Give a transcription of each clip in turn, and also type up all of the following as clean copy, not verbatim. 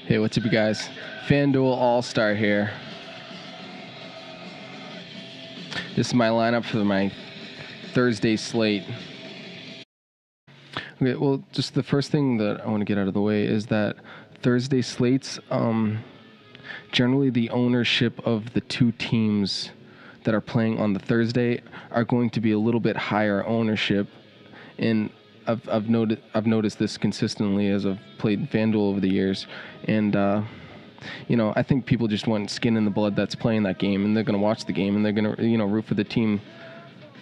Hey, what's up, you guys? Fanduel All-Star here. This is my lineup for my Thursday slate. Okay, well, just the first thing that I want to get out of the way is that Thursday slates, generally the ownership of the two teams that are playing on the Thursday are going to be a little bit higher ownership, and I've noticed this consistently as I've played FanDuel over the years, and I think people just want skin in the blood that's playing that game, and they're going to watch the game, and they're going to root for the team,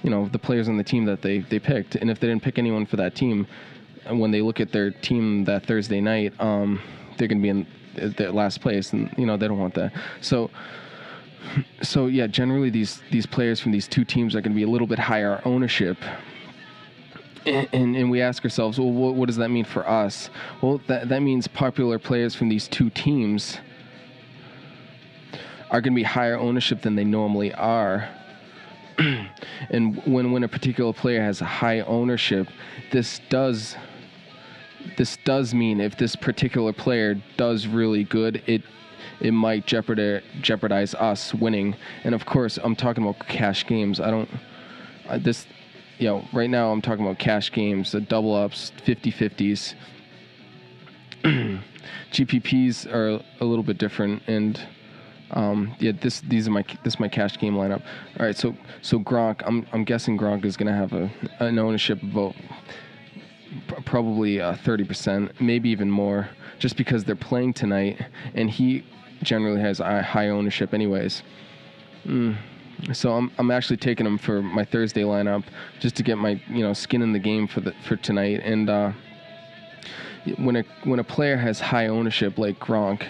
the players on the team that they picked. And if they didn't pick anyone for that team, when they look at their team that Thursday night, they're going to be in their last place, and they don't want that. So yeah, generally these players from these two teams are going to be a little bit higher ownership. And we ask ourselves, well, what does that mean for us? Well, that means popular players from these two teams are going to be higher ownership than they normally are. And when a particular player has a high ownership, this does mean if this particular player does really good, it might jeopardize us winning. And of course, I'm talking about cash games. Right now I'm talking about cash games, the double ups, 50-50s. GPPs are a little bit different, and this is my cash game lineup. All right, so Gronk, I'm guessing Gronk is going to have an ownership of about probably 30%, maybe even more, just because they're playing tonight, and he generally has a high ownership anyways. So I'm actually taking him for my Thursday lineup just to get my skin in the game for tonight. And when a player has high ownership like Gronk,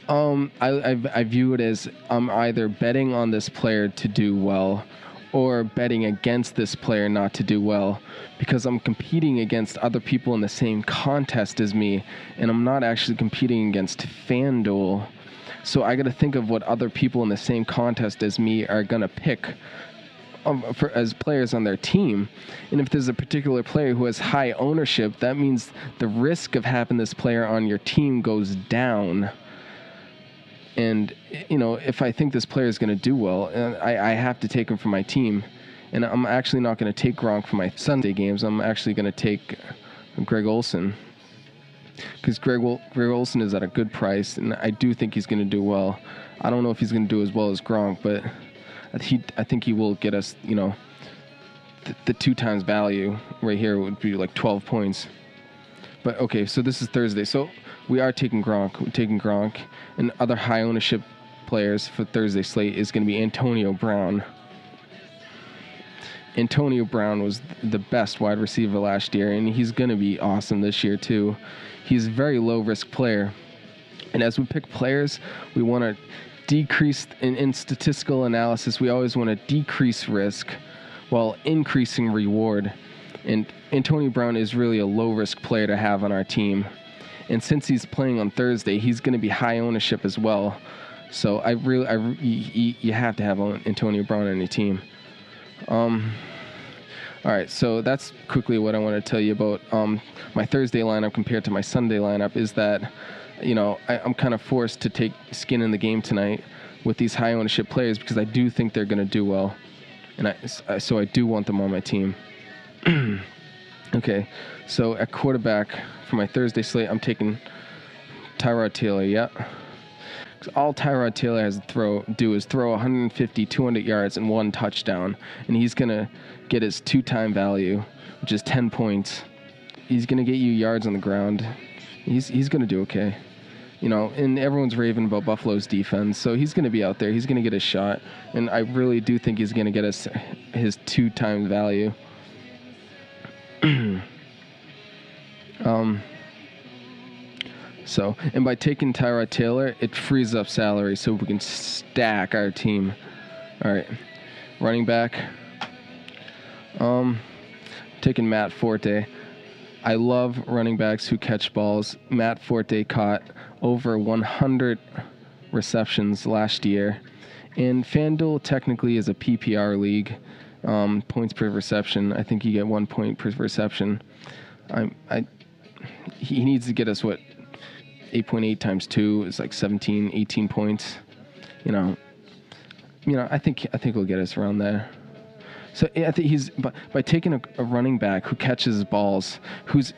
I view it as I'm either betting on this player to do well or betting against this player not to do well, because I'm competing against other people in the same contest as me, and I'm not actually competing against FanDuel. So I got to think of what other people in the same contest as me are going to pick as players on their team. And if there's a particular player who has high ownership, that means the risk of having this player on your team goes down. And, if I think this player is going to do well, I have to take him for my team. And I'm actually not going to take Gronk for my Sunday games. I'm actually going to take Greg Olsen. Because Greg Olsen is at a good price, and I do think he's going to do well. I don't know if he's going to do as well as Gronk, but I think he will get us, the 2 times value right here would be like 12 points. But okay, so this is Thursday. So we are taking Gronk. We're taking Gronk. And other high ownership players for Thursday slate is going to be Antonio Brown. Antonio Brown was the best wide receiver last year, and he's going to be awesome this year too. He's a very low-risk player. And as we pick players, we want to decrease, in statistical analysis, we always want to decrease risk while increasing reward. And Antonio Brown is really a low-risk player to have on our team. And since he's playing on Thursday, he's going to be high ownership as well. So you have to have Antonio Brown on your team. All right, so that's quickly what I want to tell you about my Thursday lineup compared to my Sunday lineup is that, I'm kind of forced to take skin in the game tonight with these high ownership players because I do think they're going to do well. And so I do want them on my team. Okay, so at quarterback for my Thursday slate, I'm Tyrod Taylor, yeah. All Tyrod Taylor has to do is throw 150, 200 yards and 1 touchdown, and he's going to get his 2-time value, which is 10 points. He's going to get you yards on the ground. He's going to do okay. And everyone's raving about Buffalo's defense, so he's going to be out there. He's going to get a shot, and I really do think he's going to get us his 2-time value. And by taking Tyrod Taylor, it frees up salary so we can stack our team. All right, running back. Taking Matt Forte. I love running backs who catch balls. Matt Forte caught over 100 receptions last year. And FanDuel technically is a PPR league. points per reception. I think you get 1 point per reception. He needs to get us 8.8 times 2 is like 17, 18 points. I think he'll get us around there. So I think he's by taking a running back who catches balls,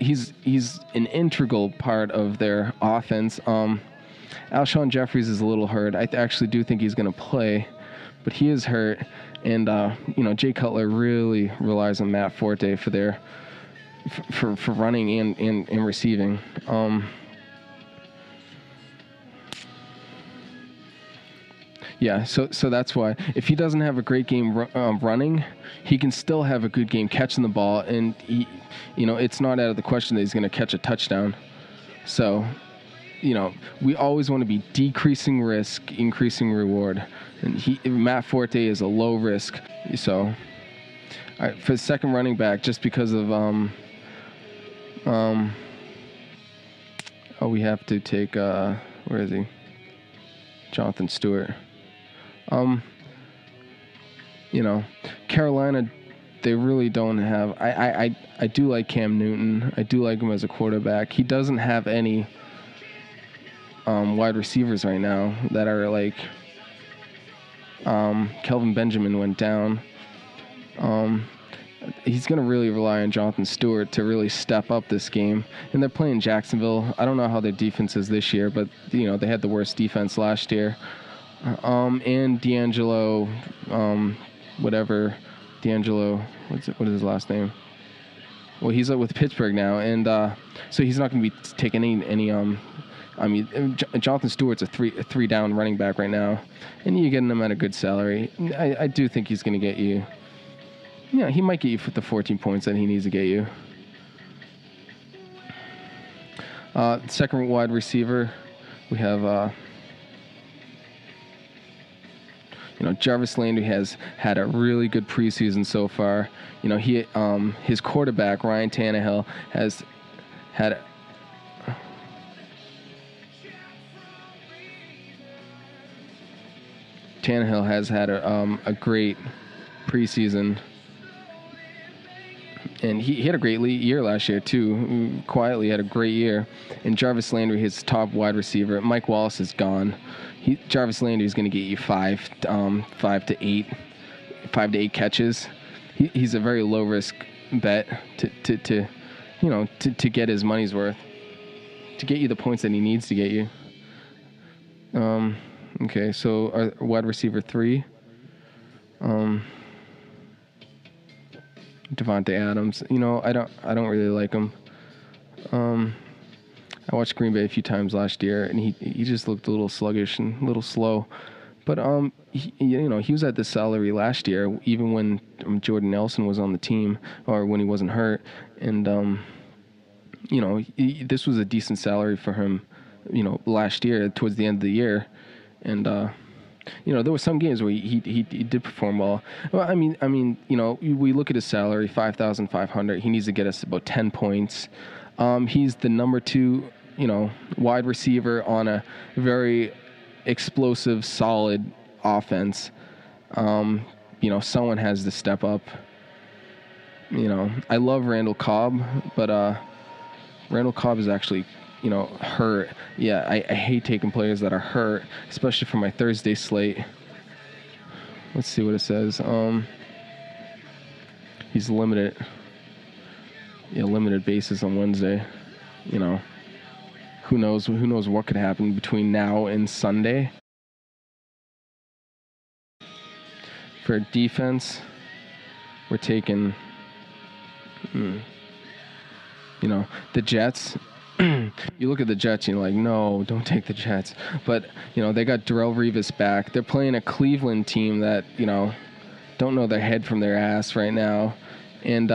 he's an integral part of their offense. Alshon Jeffries is a little hurt. I actually do think he's going to play, but he is hurt. And Jay Cutler really relies on Matt Forte for running and receiving. Yeah, so that's why. If he doesn't have a great game running, he can still have a good game catching the ball, and it's not out of the question that he's going to catch a touchdown. So, we always want to be decreasing risk, increasing reward, and Matt Forte is a low risk. So, all right, for the second running back, just because of we have to take where is he? Jonathan Stewart. Carolina, they really don't have. I do like Cam Newton. I do like him as a quarterback. He doesn't have any wide receivers right now that are like. Kelvin Benjamin went down. He's going to really rely on Jonathan Stewart to really step up this game. And they're playing Jacksonville. I don't know how their defense is this year, but they had the worst defense last year. And D'Angelo, D'Angelo, what is his last name? Well, he's with Pittsburgh now, and so he's not going to be taking any. Jonathan Stewart's a three down running back right now, and you're getting him at a good salary. I do think he's going to get you. Yeah, he might get you for the 14 points that he needs to get you. Second wide receiver, we have. Jarvis Landry has had a really good preseason so far. His quarterback, Ryan Tannehill, has had a great preseason. And he had a great year last year, too. Quietly had a great year. And Jarvis Landry, his top wide receiver. Mike Wallace is gone. Jarvis Landry is going to get you 5 to 8 catches. He's a very low risk bet to get his money's worth, to get you the points that he needs to get you. Okay, so our wide receiver 3, Devontae Adams. I don't really like him. I watched Green Bay a few times last year, and he just looked a little sluggish and a little slow. But he was at this salary last year, even when Jordan Nelson was on the team, or when he wasn't hurt. And this was a decent salary for him, last year towards the end of the year. And there were some games where he did perform well. Well, we look at his salary, $5,500. He needs to get us about 10 points. He's the number 2, wide receiver on a very explosive, solid offense. Someone has to step up. I love Randall Cobb, but Randall Cobb is actually, hurt. Yeah, I hate taking players that are hurt, especially for my Thursday slate. Let's see what it says. He's limited. Yeah, limited basis on Wednesday. Who knows what could happen between now and Sunday. For defense, we're taking, the Jets. You look at the Jets and you're like, no, don't take the Jets. But, they got Darrelle Revis back. They're playing a Cleveland team that, don't know their head from their ass right now. And,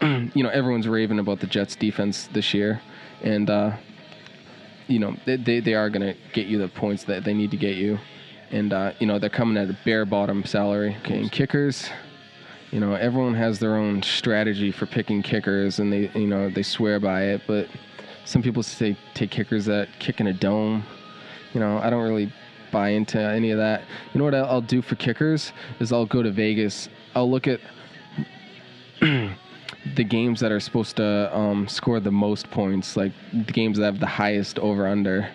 everyone's raving about the Jets defense this year. And, they are going to get you the points that they need to get you. And, they're coming at a bare bottom salary. Okay, and kickers, everyone has their own strategy for picking kickers, and they swear by it. But some people say take kickers that kick in a dome. I don't really buy into any of that. You know what I'll do for kickers is I'll go to Vegas. I'll look at the games that are supposed to score the most points, like the games that have the highest over/under,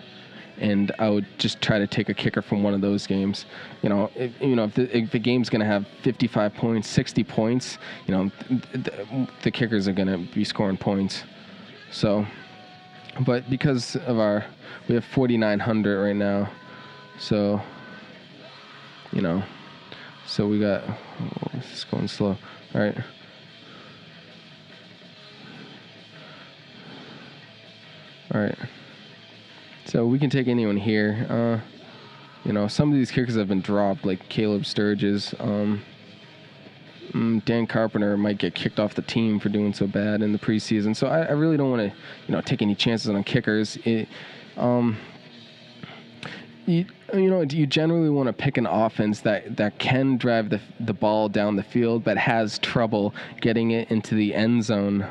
and I would just try to take a kicker from one of those games. If the game's going to have 55 points, 60 points, the kickers are going to be scoring points. So, but because of we have 4,900 right now, so so we got. This is going slow. All right. All right. So we can take anyone here. Some of these kickers have been dropped, like Caleb Sturgis. Dan Carpenter might get kicked off the team for doing so bad in the preseason. So I really don't want to, take any chances on kickers. You generally want to pick an offense that can drive the ball down the field, but has trouble getting it into the end zone.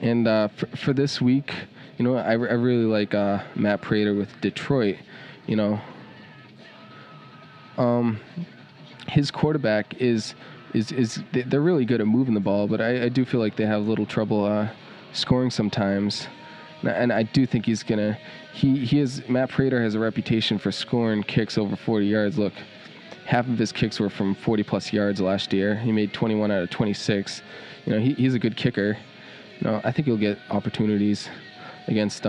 And for this week, I really like Matt Prater with Detroit. His quarterback is they're really good at moving the ball, but I do feel like they have a little trouble scoring sometimes. And I do think he's gonna. Matt Prater has a reputation for scoring kicks over 40 yards. Look, half of his kicks were from 40 plus yards last year. He made 21 out of 26. He's a good kicker. I think he'll get opportunities against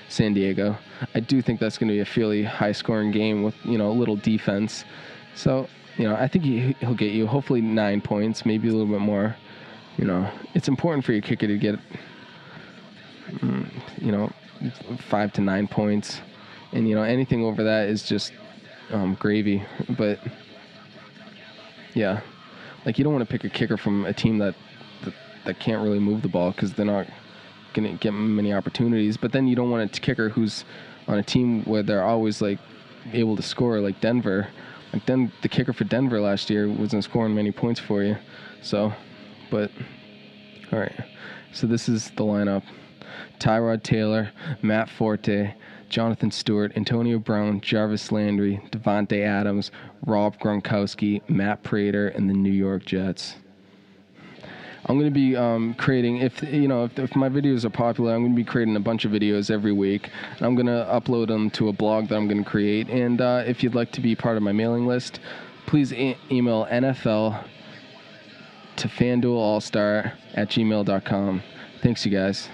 San Diego. I do think that's going to be a fairly high scoring game with a little defense. So I think he'll get you hopefully 9 points, maybe a little bit more. It's important for your kicker to get 5 to 9 points, and anything over that is just gravy. But yeah, like you don't want to pick a kicker from a team that can't really move the ball because they're not going to get many opportunities. But then you don't want a kicker who's on a team where they're always like able to score, like Denver. Like the kicker for Denver last year wasn't scoring many points for you. So, but all right. So this is the lineup: Tyrod Taylor, Matt Forte, Jonathan Stewart, Antonio Brown, Jarvis Landry, Devontae Adams, Rob Gronkowski, Matt Prater, and the New York Jets. I'm going to be creating, if my videos are popular, I'm going to be creating a bunch of videos every week. And I'm going to upload them to a blog that I'm going to create. And if you'd like to be part of my mailing list, please email NFL to FanduelAllStar@gmail.com. Thanks, you guys.